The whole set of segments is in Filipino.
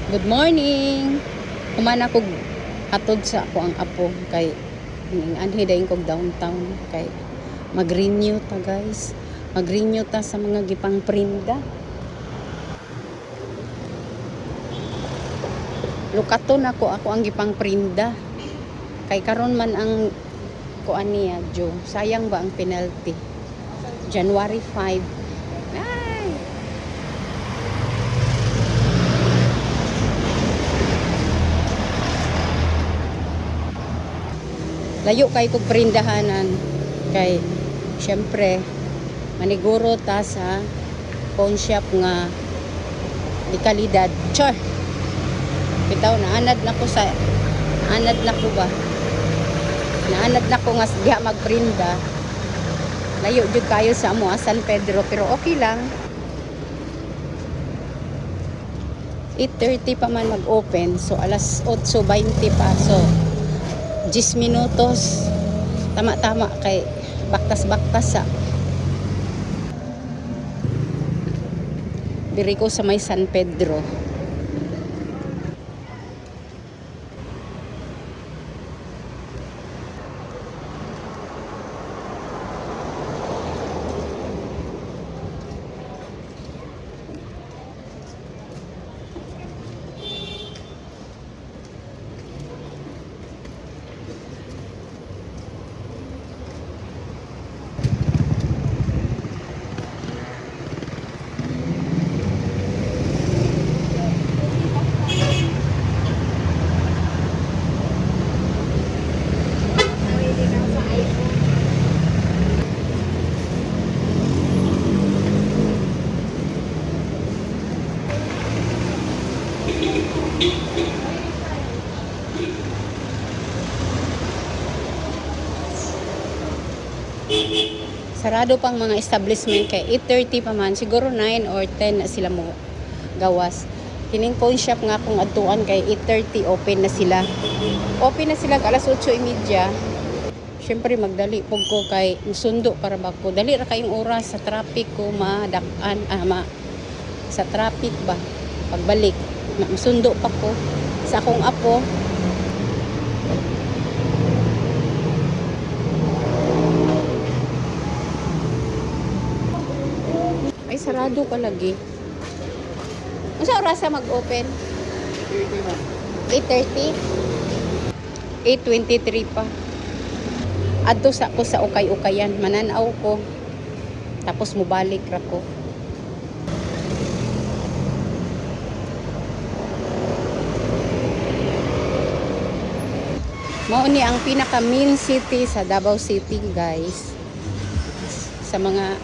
Good morning. Kumana kog atod sa ako ang apo kay anhi dayon kog downtown kay mag-renew ta guys. Mag-renew ta sa mga gipang prinda. Lukaton ako ang gipang prinda. Kay karon man ang kuan niya, Jo. Sayang ba ang penalty? January 5. Ay. Layo kay kog prindahanan kay syempre maniguro ta sa pawn shop nga di kalidad. Char. Bitaw naanad na ko nga diha magprinda. Layo jud kayo sa amo San Pedro pero okay lang. 8:30 pa man mag-open so alas 8:20 pa so 10 minutos tama-tama kay baktas-baktas sa diri ko sa may San Pedro. Sarado pang mga establishment kay 8:30 pa man siguro 9 or 10 na sila mo gawas. Kining pawn shop nga kung adtuan kay 8:30 open na sila alas 8:30. Syempre magdali pug ko kay musundo para ba ko dali ra kayong oras sa traffic ko madakan sa traffic ba pagbalik musundo pa ko sa akong apo. Ay, sarado pa lagi. Unsa oras mag-open? 8:30. 8:23 pa. Adto sa ko sa ukay-ukayan, mananaw ko. Tapos mobalik ra ko. Mao ni ang pinaka main city sa Davao City, guys. Sa mga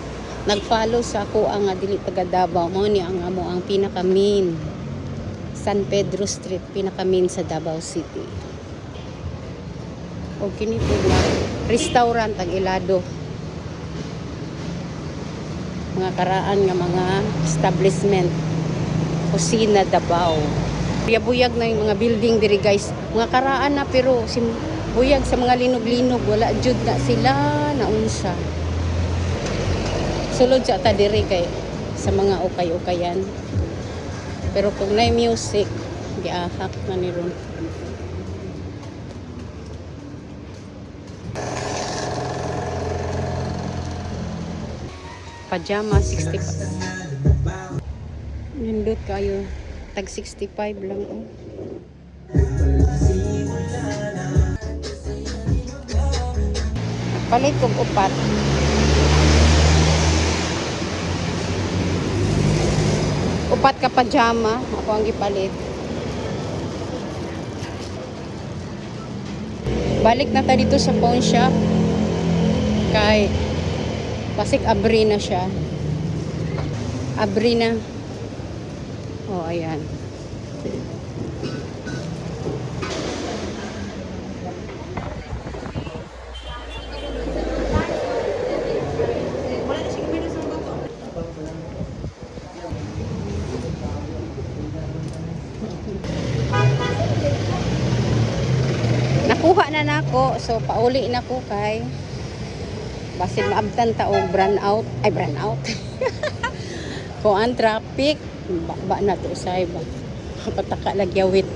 nag-follow sa ako ang dili taga Davao, mao ni ang amo ang pinaka main San Pedro Street, pinaka main sa Davao City. O kini po na restaurant ang ilado. Mga karaan nga mga establishment. Kusina Davao. Buyag na yung mga building diri guys. Mga karaan na pero buyag sa mga linog-linog wala jud na sila naunsa. Sulod sa ta diri kay sa mga ukay-ukayan. Pero kung nay music, giahak na ni ron. Pajama 65. Nindot kayo. Tag 65 lang oh. Palit kog upat. Upat ka pajama, ako ang gipalit. Balik na ta dito sa pawn shop. Kay basig abri na siya. Abri na. Oh, ayan. Nakuha na nako, so pauli na ko kay basin maabtan ta og brand out kung ang traffic ba na to usay ba pataka lagyawit.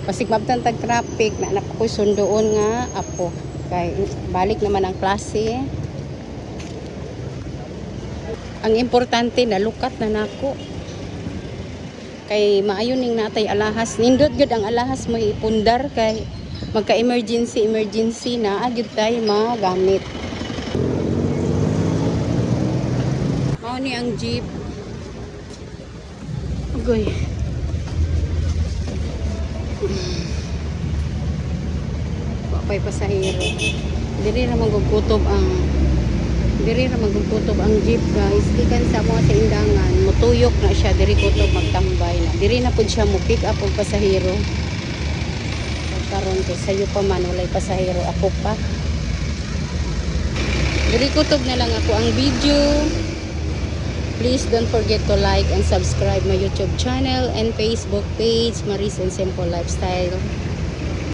Pasig mabtan tag traffic na anak ko sundoon nga apo. Kay balik naman ang klase. Ang importante na lukat na nako. Kay maayo ning natay alahas. Nindot gud ang alahas mo ipundar kay magka-emergency na agyud tay magamit. Mao ni ang jeep. Ugoy. Wapay pasahero. Diri ra magkutob ang jeep guys. Gikan sa mga sa indangan, mutuyok na siya diri kutob magtambay na. Diri na pud siya mo pick up og pasahero. Karon kay sayo pa man walay pasahero ako pa. Diri kutob na lang ako ang video. Please don't forget to like and subscribe my YouTube channel and Facebook page, Maris and Simple Lifestyle.